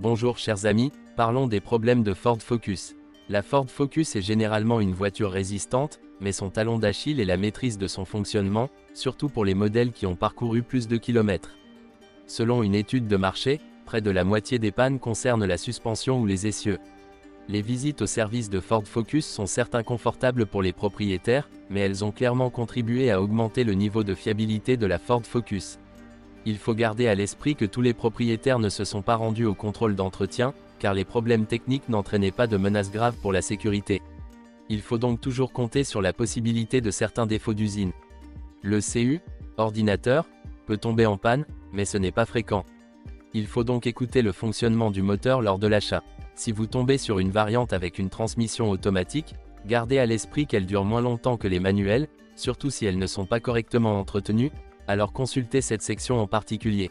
Bonjour chers amis, parlons des problèmes de Ford Focus. La Ford Focus est généralement une voiture résistante, mais son talon d'Achille est la maîtrise de son fonctionnement, surtout pour les modèles qui ont parcouru plus de kilomètres. Selon une étude de marché, près de la moitié des pannes concernent la suspension ou les essieux. Les visites au service de Ford Focus sont certes inconfortables pour les propriétaires, mais elles ont clairement contribué à augmenter le niveau de fiabilité de la Ford Focus. Il faut garder à l'esprit que tous les propriétaires ne se sont pas rendus au contrôle d'entretien, car les problèmes techniques n'entraînaient pas de menaces graves pour la sécurité. Il faut donc toujours compter sur la possibilité de certains défauts d'usine. Le CU, ordinateur, peut tomber en panne, mais ce n'est pas fréquent. Il faut donc écouter le fonctionnement du moteur lors de l'achat. Si vous tombez sur une variante avec une transmission automatique, gardez à l'esprit qu'elle dure moins longtemps que les manuels, surtout si elles ne sont pas correctement entretenues, alors consultez cette section en particulier.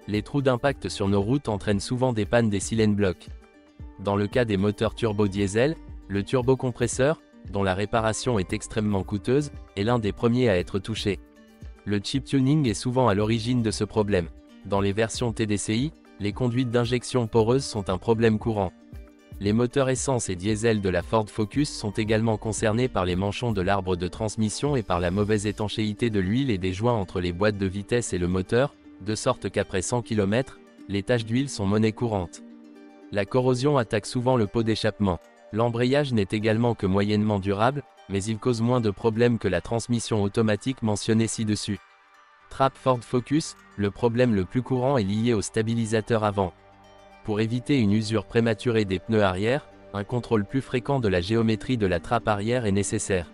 Les trous d'impact sur nos routes entraînent souvent des pannes des silane blocs. Dans le cas des moteurs turbo-diesel, le turbocompresseur, dont la réparation est extrêmement coûteuse, est l'un des premiers à être touché. Le chip tuning est souvent à l'origine de ce problème. Dans les versions TDCi, les conduites d'injection poreuses sont un problème courant. Les moteurs essence et diesel de la Ford Focus sont également concernés par les manchons de l'arbre de transmission et par la mauvaise étanchéité de l'huile et des joints entre les boîtes de vitesse et le moteur, de sorte qu'après 100 km, les taches d'huile sont monnaie courante. La corrosion attaque souvent le pot d'échappement. L'embrayage n'est également que moyennement durable, mais il cause moins de problèmes que la transmission automatique mentionnée ci-dessus. Trappe Ford Focus, le problème le plus courant est lié au stabilisateur avant. Pour éviter une usure prématurée des pneus arrière, un contrôle plus fréquent de la géométrie de la trappe arrière est nécessaire.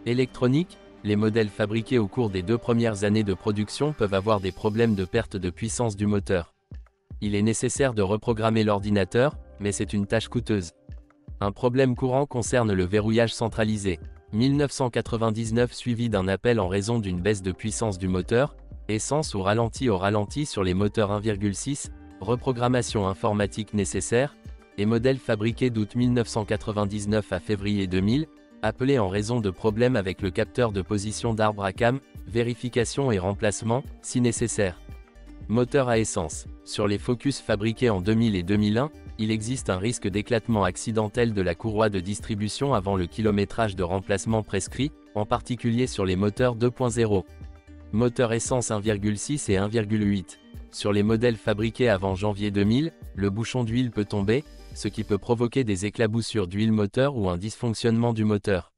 Électronique, les modèles fabriqués au cours des 2 premières années de production peuvent avoir des problèmes de perte de puissance du moteur. Il est nécessaire de reprogrammer l'ordinateur, mais c'est une tâche coûteuse. Un problème courant concerne le verrouillage centralisé. 1999 suivi d'un appel en raison d'une baisse de puissance du moteur, essence ou ralenti au ralenti sur les moteurs 1,6, reprogrammation informatique nécessaire, et modèle fabriqué d'août 1999 à février 2000, appelé en raison de problèmes avec le capteur de position d'arbre à cam, vérification et remplacement, si nécessaire. Moteur à essence. Sur les Focus fabriqués en 2000 et 2001, il existe un risque d'éclatement accidentel de la courroie de distribution avant le kilométrage de remplacement prescrit, en particulier sur les moteurs 2.0. Moteur essence 1,6 et 1,8. Sur les modèles fabriqués avant janvier 2000, le bouchon d'huile peut tomber, ce qui peut provoquer des éclaboussures d'huile moteur ou un dysfonctionnement du moteur.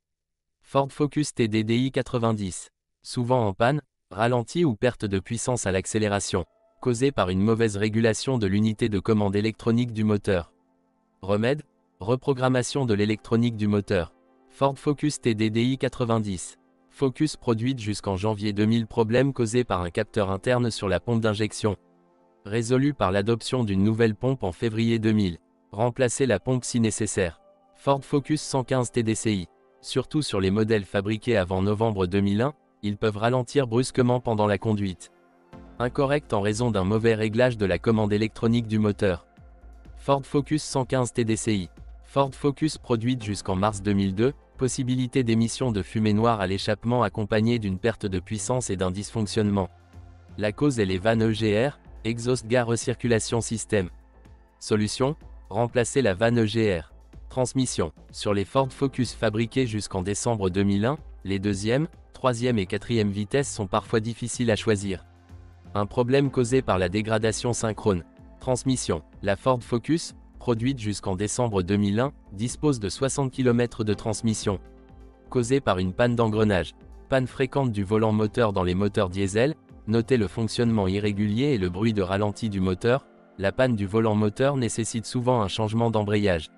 Ford Focus TDDI 90. Souvent en panne, ralenti ou perte de puissance à l'accélération, causée par une mauvaise régulation de l'unité de commande électronique du moteur. Remède, reprogrammation de l'électronique du moteur. Ford Focus TDDI 90. Focus produite jusqu'en janvier 2000. Problème causé par un capteur interne sur la pompe d'injection. Résolu par l'adoption d'une nouvelle pompe en février 2000. Remplacer la pompe si nécessaire. Ford Focus 115 TDCi. Surtout sur les modèles fabriqués avant novembre 2001, ils peuvent ralentir brusquement pendant la conduite. Incorrect en raison d'un mauvais réglage de la commande électronique du moteur. Ford Focus 115 TDCi. Ford Focus produite jusqu'en mars 2002, possibilité d'émission de fumée noire à l'échappement accompagnée d'une perte de puissance et d'un dysfonctionnement. La cause est les vannes EGR, Exhaust Gas Recirculation System. Solution, remplacer la vanne EGR. Transmission. Sur les Ford Focus fabriqués jusqu'en décembre 2001, les 2e, 3e et 4e vitesses sont parfois difficiles à choisir. Un problème causé par la dégradation synchrone. Transmission. La Ford Focus, produite jusqu'en décembre 2001, dispose de 60 km de transmission. Causée par une panne d'engrenage. Panne fréquente du volant moteur dans les moteurs diesel, notez le fonctionnement irrégulier et le bruit de ralenti du moteur. La panne du volant moteur nécessite souvent un changement d'embrayage.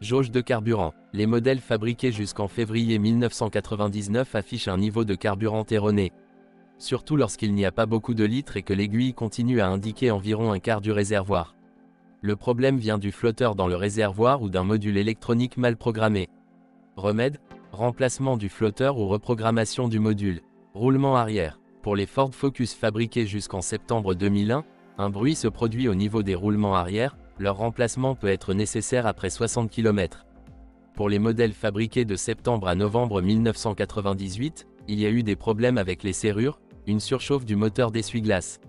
Jauge de carburant. Les modèles fabriqués jusqu'en février 1999 affichent un niveau de carburant erroné. Surtout lorsqu'il n'y a pas beaucoup de litres et que l'aiguille continue à indiquer environ un quart du réservoir. Le problème vient du flotteur dans le réservoir ou d'un module électronique mal programmé. Remède, remplacement du flotteur ou reprogrammation du module. Roulement arrière. Pour les Ford Focus fabriqués jusqu'en septembre 2001, un bruit se produit au niveau des roulements arrière, leur remplacement peut être nécessaire après 60 km. Pour les modèles fabriqués de septembre à novembre 1998, il y a eu des problèmes avec les serrures, une surchauffe du moteur d'essuie-glace.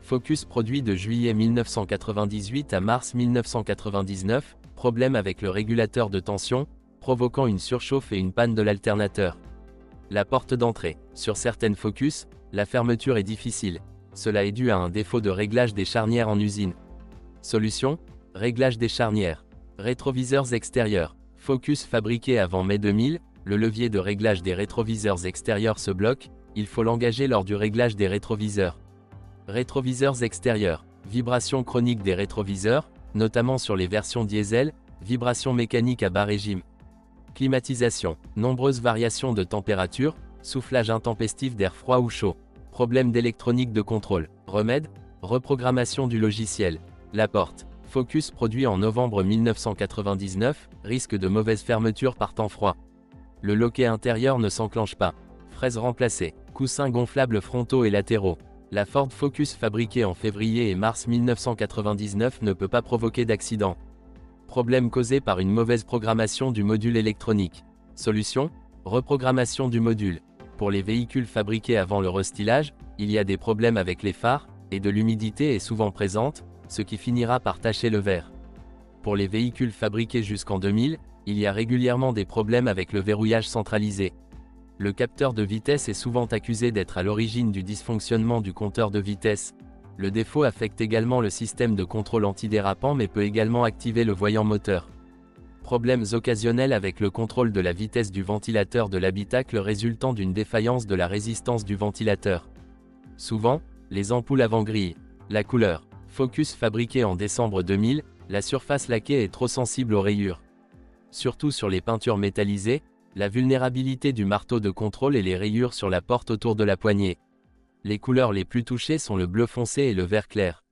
Focus produit de juillet 1998 à mars 1999, problème avec le régulateur de tension, provoquant une surchauffe et une panne de l'alternateur. La porte d'entrée. Sur certaines Focus, la fermeture est difficile. Cela est dû à un défaut de réglage des charnières en usine. Solution: réglage des charnières. Rétroviseurs extérieurs. Focus fabriqué avant mai 2000, le levier de réglage des rétroviseurs extérieurs se bloque, il faut l'engager lors du réglage des rétroviseurs. Rétroviseurs extérieurs. Vibration chronique des rétroviseurs, notamment sur les versions diesel, vibration mécanique à bas régime. Climatisation. Nombreuses variations de température, soufflage intempestif d'air froid ou chaud. Problème d'électronique de contrôle. Remède: reprogrammation du logiciel. La porte. Focus produit en novembre 1999, risque de mauvaise fermeture par temps froid. Le loquet intérieur ne s'enclenche pas. Fraise remplacée. Coussins gonflables frontaux et latéraux. La Ford Focus fabriquée en février et mars 1999 ne peut pas provoquer d'accident. Problème causé par une mauvaise programmation du module électronique. Solution: reprogrammation du module. Pour les véhicules fabriqués avant le restylage, il y a des problèmes avec les phares, et de l'humidité est souvent présente, ce qui finira par tacher le verre. Pour les véhicules fabriqués jusqu'en 2000, il y a régulièrement des problèmes avec le verrouillage centralisé. Le capteur de vitesse est souvent accusé d'être à l'origine du dysfonctionnement du compteur de vitesse. Le défaut affecte également le système de contrôle antidérapant mais peut également activer le voyant moteur. Problèmes occasionnels avec le contrôle de la vitesse du ventilateur de l'habitacle résultant d'une défaillance de la résistance du ventilateur. Souvent, les ampoules avant-grille. La couleur. Focus fabriqué en décembre 2000, la surface laquée est trop sensible aux rayures. Surtout sur les peintures métallisées, la vulnérabilité du marteau de contrôle et les rayures sur la porte autour de la poignée. Les couleurs les plus touchées sont le bleu foncé et le vert clair.